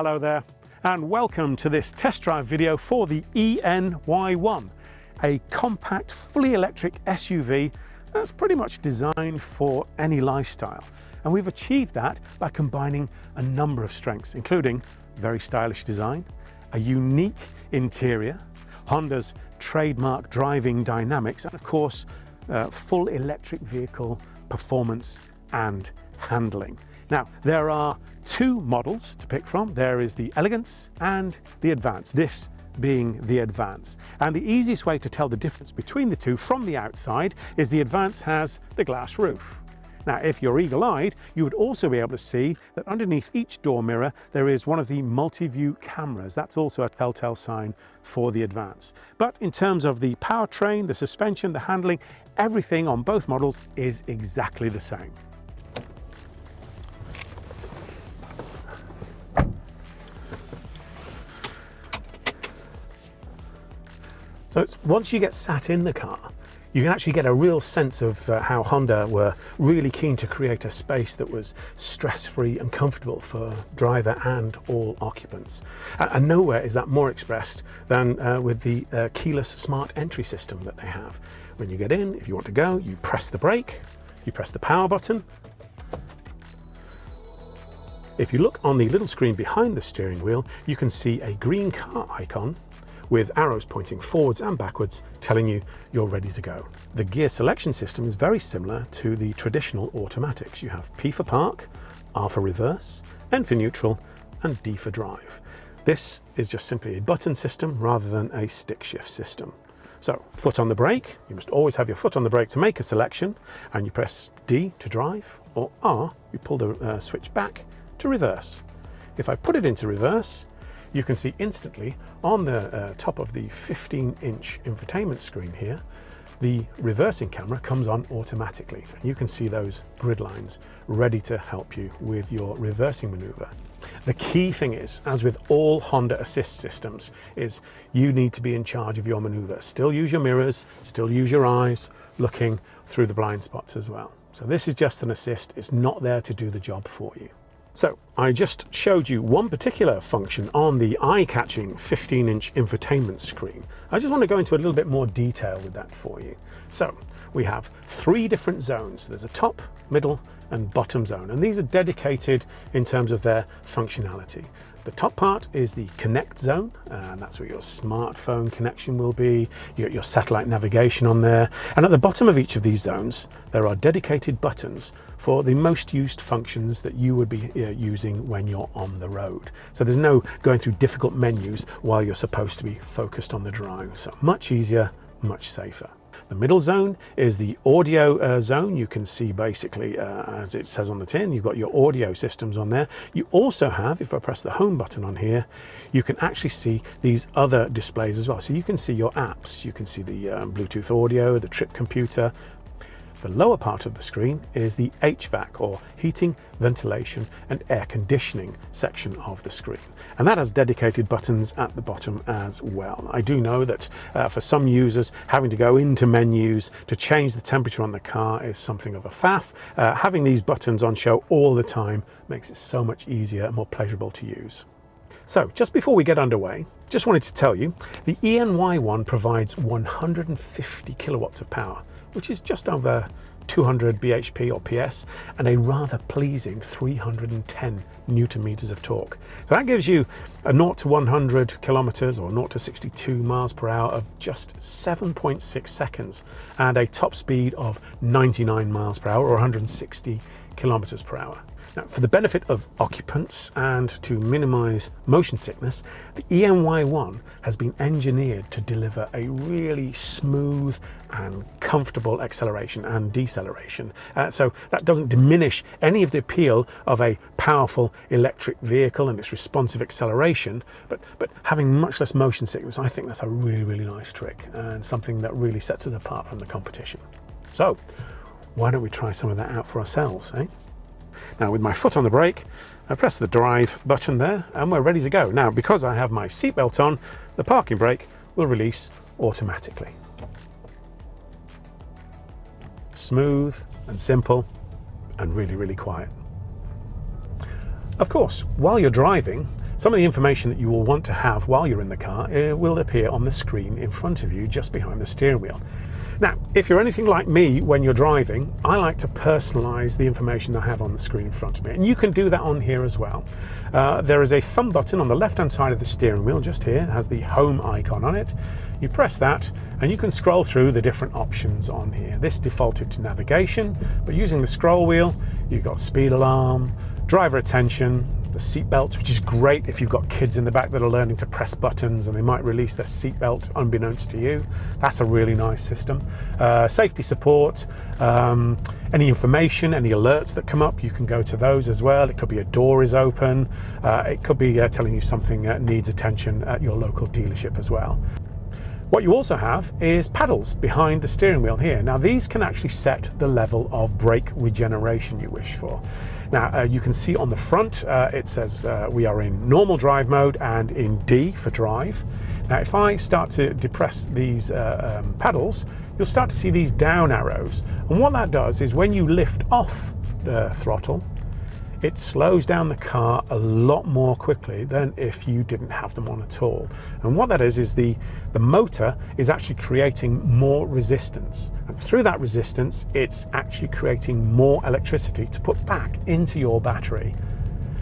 Hello there, and welcome to this test drive video for the eNy1, a compact, fully electric SUV that's pretty much designed for any lifestyle. And we've achieved that by combining a number of strengths, including very stylish design, a unique interior, Honda's trademark driving dynamics, and of course, full electric vehicle performance and handling. Now, there are two models to pick from. There is the Elegance and the Advance, this being the Advance. And the easiest way to tell the difference between the two from the outside is the Advance has the glass roof. Now, if you're eagle-eyed, you would also be able to see that underneath each door mirror, there is one of the multi-view cameras. That's also a telltale sign for the Advance. But in terms of the powertrain, the suspension, the handling, everything on both models is exactly the same. So once you get sat in the car, you can actually get a real sense of how Honda were really keen to create a space that was stress-free and comfortable for driver and all occupants. And nowhere is that more expressed than with the keyless smart entry system that they have. When you get in, if you want to go, you press the brake, you press the power button. If you look on the little screen behind the steering wheel, you can see a green car icon with arrows pointing forwards and backwards, telling you you're ready to go. The gear selection system is very similar to the traditional automatics. You have P for park, R for reverse, N for neutral, and D for drive. This is just simply a button system rather than a stick shift system. So, foot on the brake, you must always have your foot on the brake to make a selection, and you press D to drive, or R, you pull the switch back to reverse. If I put it into reverse, you can see instantly on the top of the 15-inch infotainment screen here, the reversing camera comes on automatically. And you can see those grid lines ready to help you with your reversing maneuver. The key thing is, as with all Honda assist systems, is you need to be in charge of your maneuver. Still use your mirrors, still use your eyes, looking through the blind spots as well. So this is just an assist, it's not there to do the job for you. So I just showed you one particular function on the eye-catching 15-inch infotainment screen. I just want to go into a little bit more detail with that for you. So we have three different zones. There's a top, middle, and bottom zone, and these are dedicated in terms of their functionality. The top part is the connect zone, and that's where your smartphone connection will be. You got your satellite navigation on there. And at the bottom of each of these zones, there are dedicated buttons for the most used functions that you would be using when you're on the road. So there's no going through difficult menus while you're supposed to be focused on the drive. So much easier, much safer. The middle zone is the audio zone. You can see basically, as it says on the tin, you've got your audio systems on there. You also have, if I press the home button on here, you can actually see these other displays as well. So you can see your apps, you can see the Bluetooth audio, the trip computer. The lower part of the screen is the HVAC, or heating, ventilation and air conditioning section of the screen. And that has dedicated buttons at the bottom as well. I do know that for some users, having to go into menus to change the temperature on the car is something of a faff. Having these buttons on show all the time makes it so much easier and more pleasurable to use. So just before we get underway, just wanted to tell you, the eNy1 provides 150 kilowatts of power, which is just over 200 bhp or PS, and a rather pleasing 310 newton meters of torque. So that gives you a 0 to 100 kilometers or 0 to 62 miles per hour of just 7.6 seconds, and a top speed of 99 miles per hour or 160 kilometers per hour. Now, for the benefit of occupants and to minimize motion sickness, the eNy1 has been engineered to deliver a really smooth and comfortable acceleration and deceleration. So that doesn't diminish any of the appeal of a powerful electric vehicle and its responsive acceleration, but having much less motion sickness, I think that's a really, really nice trick and something that really sets it apart from the competition. So why don't we try some of that out for ourselves, eh? Now, with my foot on the brake, I press the drive button there and we're ready to go. Now, because I have my seatbelt on, the parking brake will release automatically. Smooth and simple and really, really quiet. Of course, while you're driving, Some of the information that you will want to have while you're in the car will appear on the screen in front of you, just behind the steering wheel. Now, if you're anything like me when you're driving, I like to personalize the information I have on the screen in front of me, and you can do that on here as well. There is a thumb button on the left-hand side of the steering wheel, just here, it has the home icon on it. You press that, and you can scroll through the different options on here. This defaulted to navigation, but using the scroll wheel, you've got speed alarm, driver attention, the seat belt, which is great if you've got kids in the back that are learning to press buttons and they might release their seat belt unbeknownst to you. That's a really nice system. Safety support, any information, any alerts that come up, you can go to those as well. It could be a door is open. It could be telling you something needs attention at your local dealership as well. What you also have is paddles behind the steering wheel here. Now these can actually set the level of brake regeneration you wish for. Now you can see on the front it says we are in normal drive mode and in D for drive. Now if I start to depress these paddles, you'll start to see these down arrows. And what that does is when you lift off the throttle, it slows down the car a lot more quickly than if you didn't have them on at all. And what that is the motor is actually creating more resistance. And through that resistance, it's actually creating more electricity to put back into your battery.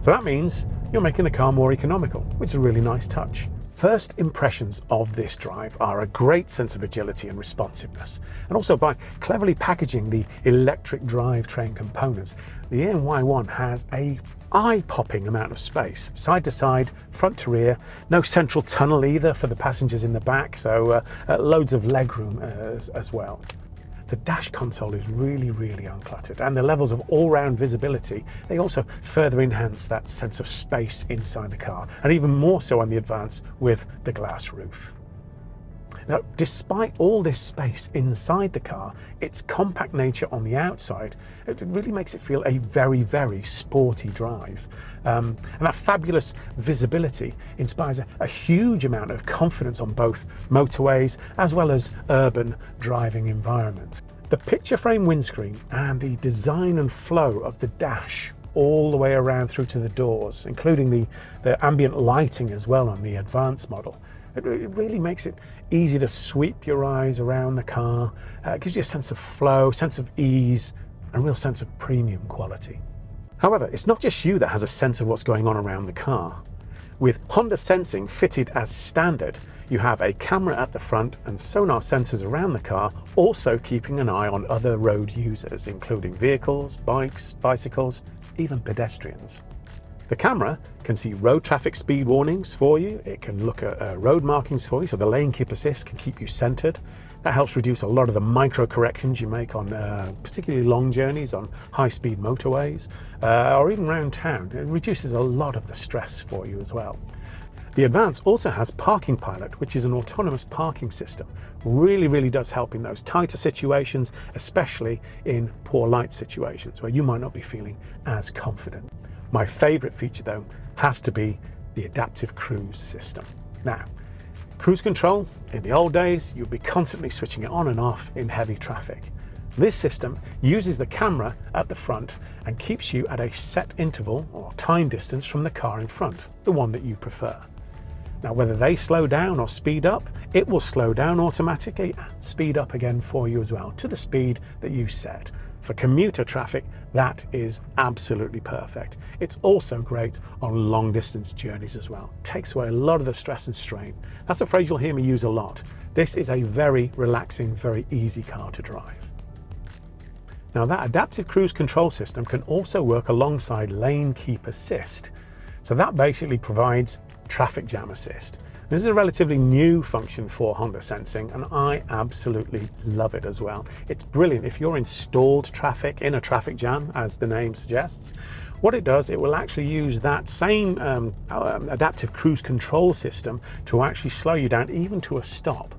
So that means you're making the car more economical, which is a really nice touch. First impressions of this drive are a great sense of agility and responsiveness, and also by cleverly packaging the electric drivetrain components, the eNy1 has a eye-popping amount of space, side to side, front to rear, no central tunnel either for the passengers in the back, so loads of legroom as well. The dash console is really uncluttered, and the levels of all-round visibility, they also further enhance that sense of space inside the car, and even more so on the Advance with the glass roof. Now, despite all this space inside the car, its compact nature on the outside, it really makes it feel a very sporty drive. And that fabulous visibility inspires a huge amount of confidence on both motorways as well as urban driving environments. The picture frame windscreen and the design and flow of the dash all the way around through to the doors, including the ambient lighting as well on the Advanced model, it really makes it easy to sweep your eyes around the car. It gives you a sense of flow, sense of ease, and a real sense of premium quality. However, it's not just you that has a sense of what's going on around the car. With Honda Sensing fitted as standard, you have a camera at the front and sonar sensors around the car, also keeping an eye on other road users, including vehicles, bikes, bicycles, even pedestrians. The camera can see road traffic speed warnings for you. It can look at road markings for you, so the lane keep assist can keep you centered. That helps reduce a lot of the micro corrections you make on particularly long journeys on high-speed motorways or even around town. It reduces a lot of the stress for you as well. The Advance also has Parking Pilot, which is an autonomous parking system. Really does help in those tighter situations, especially in poor light situations where you might not be feeling as confident. My favorite feature though has to be the adaptive cruise system. Now, cruise control, in the old days, you'd be constantly switching it on and off in heavy traffic. This system uses the camera at the front and keeps you at a set interval or time distance from the car in front, the one that you prefer. Now, whether they slow down or speed up, it will slow down automatically and speed up again for you as well, to the speed that you set. For commuter traffic, that is absolutely perfect. It's also great on long distance journeys as well. Takes away a lot of the stress and strain. That's a phrase you'll hear me use a lot. This is a very relaxing, very easy car to drive. Now, that adaptive cruise control system can also work alongside lane keep assist. So that basically provides traffic jam assist. This is a relatively new function for Honda Sensing, and I absolutely love it as well. It's brilliant if you're in stalled traffic, in a traffic jam, as the name suggests. What it does, it will actually use that same adaptive cruise control system to actually slow you down even to a stop.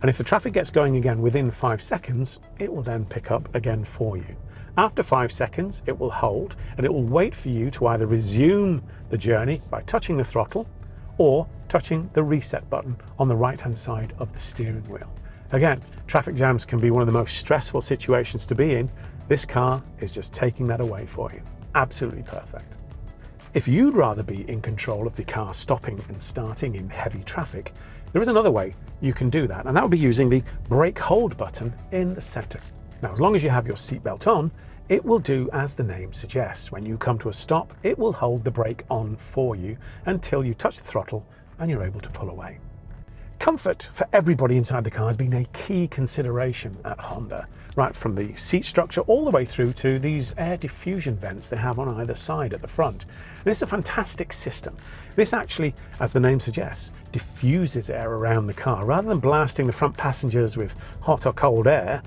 And if the traffic gets going again within 5 seconds, it will then pick up again for you. After 5 seconds, it will hold and it will wait for you to either resume the journey by touching the throttle or touching the reset button on the right-hand side of the steering wheel. Again, traffic jams can be one of the most stressful situations to be in. This car is just taking that away for you. Absolutely perfect. If you'd rather be in control of the car stopping and starting in heavy traffic, there is another way you can do that, and that would be using the brake hold button in the center. Now, as long as you have your seatbelt on, it will do as the name suggests. When you come to a stop, it will hold the brake on for you until you touch the throttle and you're able to pull away. Comfort for everybody inside the car has been a key consideration at Honda, right from the seat structure all the way through to these air diffusion vents they have on either side at the front. This is a fantastic system. This actually, as the name suggests, diffuses air around the car. Rather than blasting the front passengers with hot or cold air,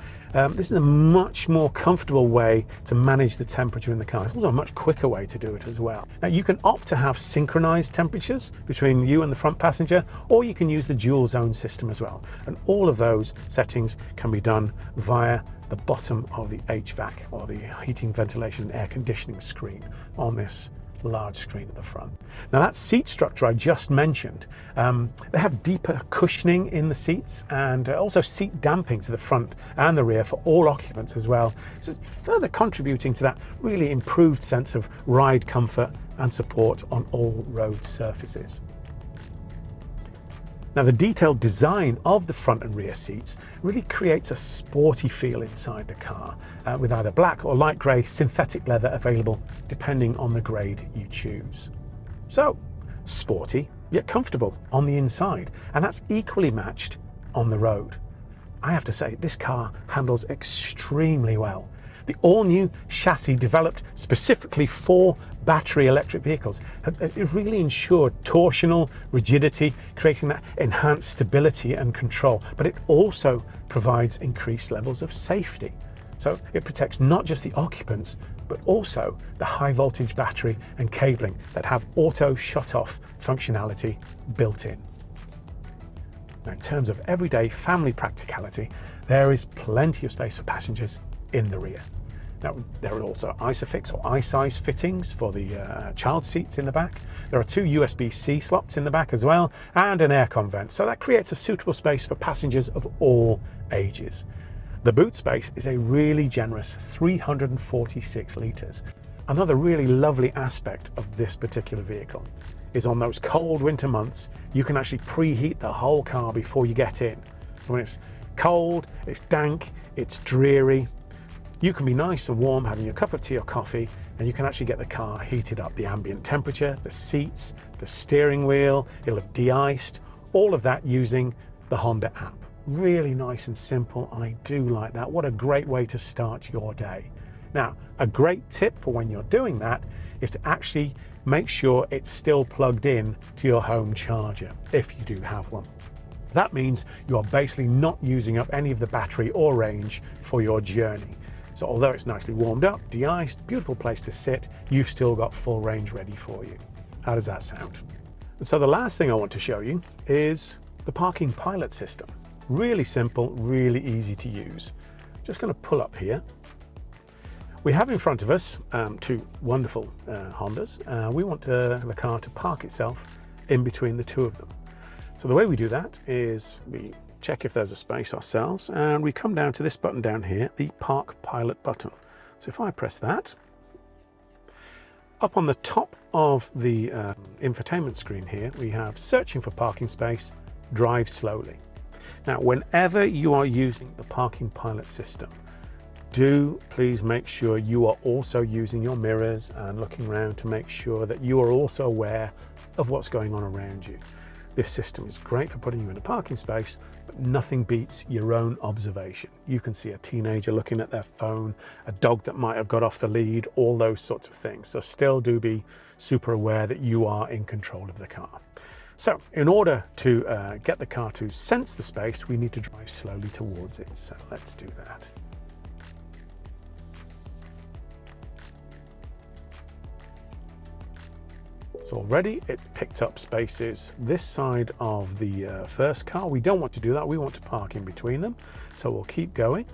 this is a much more comfortable way to manage the temperature in the car. It's also a much quicker way to do it as well. Now, you can opt to have synchronized temperatures between you and the front passenger, or you can use the dual zone system as well. And all of those settings can be done via the bottom of the HVAC, or the heating, ventilation, and air conditioning screen on this large screen at the front. Now, that seat structure I just mentioned, they have deeper cushioning in the seats, and also seat damping to the front and the rear for all occupants as well. So it's further contributing to that really improved sense of ride comfort and support on all road surfaces. Now, the detailed design of the front and rear seats really creates a sporty feel inside the car, with either black or light grey synthetic leather available depending on the grade you choose. So, sporty yet comfortable on the inside, and that's equally matched on the road. I have to say, this car handles extremely well. The all-new chassis developed specifically for battery electric vehicles, it really ensured torsional rigidity, creating that enhanced stability and control, but it also provides increased levels of safety. So it protects not just the occupants, but also the high voltage battery and cabling that have auto shut-off functionality built in. Now, in terms of everyday family practicality, there is plenty of space for passengers in the rear. Now, there are also ISOFIX or iSize fittings for the child seats in the back. There are 2 USB-C slots in the back as well, and an aircon vent, so that creates a suitable space for passengers of all ages. The boot space is a really generous 346 litres. Another really lovely aspect of this particular vehicle is on those cold winter months, you can actually preheat the whole car before you get in. When it's cold, it's dank, it's dreary, you can be nice and warm having your cup of tea or coffee, and you can actually get the car heated up. The ambient temperature, the seats, the steering wheel, it'll have de-iced, all of that using the Honda app. Really nice and simple, and I do like that. What a great way to start your day. Now, a great tip for when you're doing that is to actually make sure it's still plugged in to your home charger, if you do have one. That means you're basically not using up any of the battery or range for your journey. So although it's nicely warmed up, de-iced, beautiful place to sit, you've still got full range ready for you. How does that sound? And so the last thing I want to show you is the parking pilot system. Really simple, really easy to use. Just going to pull up here. We have in front of us 2 wonderful Hondas. We want the car to park itself in between the 2 of them. So the way we do that is we check if there's a space ourselves, and we come down to this button down here, the Park Pilot button. So if I press that, up on the top of the infotainment screen here, we have searching for parking space, drive slowly. Now, whenever you are using the Parking Pilot system, do please make sure you are also using your mirrors and looking around to make sure that you are also aware of what's going on around you. This system is great for putting you in a parking space, but nothing beats your own observation. You can see a teenager looking at their phone, a dog that might have got off the lead, all those sorts of things. So still do be super aware that you are in control of the car. So in order to get the car to sense the space, we need to drive slowly towards it. So let's do that. So already it's picked up spaces this side of the first car. We don't want to do that. We want to park in between them. So we'll keep going.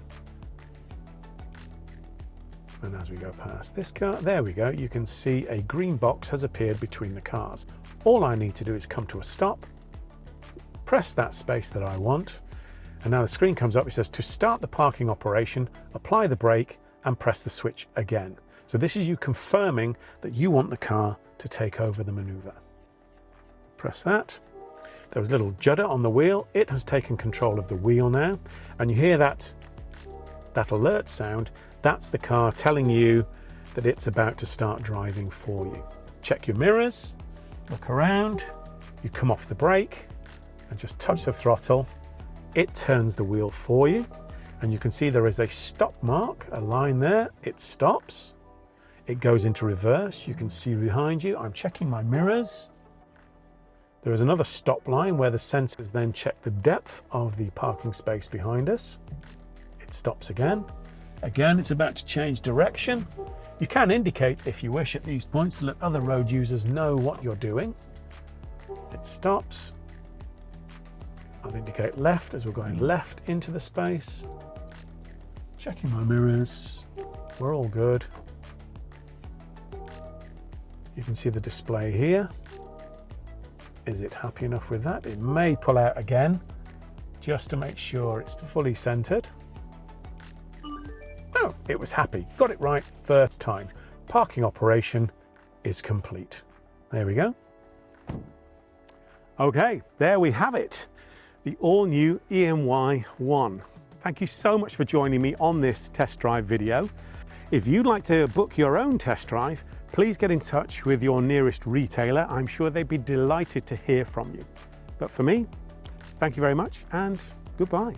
And as we go past this car, there we go. You can see a green box has appeared between the cars. All I need to do is come to a stop, press that space that I want. And now the screen comes up. It says to start the parking operation, apply the brake and press the switch again. So this is you confirming that you want the car to take over the maneuver. Press that. There was a little judder on the wheel. It has taken control of the wheel now. And you hear that alert sound. That's the car telling you that it's about to start driving for you. Check your mirrors, look around, you come off the brake and just touch the throttle. It turns the wheel for you. And you can see there is a stop mark, a line there. It stops. It goes into reverse. You can see behind you. I'm checking my mirrors. There is another stop line where the sensors then check the depth of the parking space behind us. It stops again. Again, it's about to change direction. You can indicate, if you wish, at these points to let other road users know what you're doing. It stops. I'll indicate left as we're going left into the space. Checking my mirrors. We're all good. You can see the display here. Is it happy enough with that? It may pull out again just to make sure it's fully centered. Oh, it was happy. Got it right first time. Parking operation is complete. There we go. Okay, there we have it. The all-new eNy1. Thank you so much for joining me on this test drive video. If you'd like to book your own test drive, please get in touch with your nearest retailer. I'm sure they'd be delighted to hear from you. But for me, thank you very much and goodbye.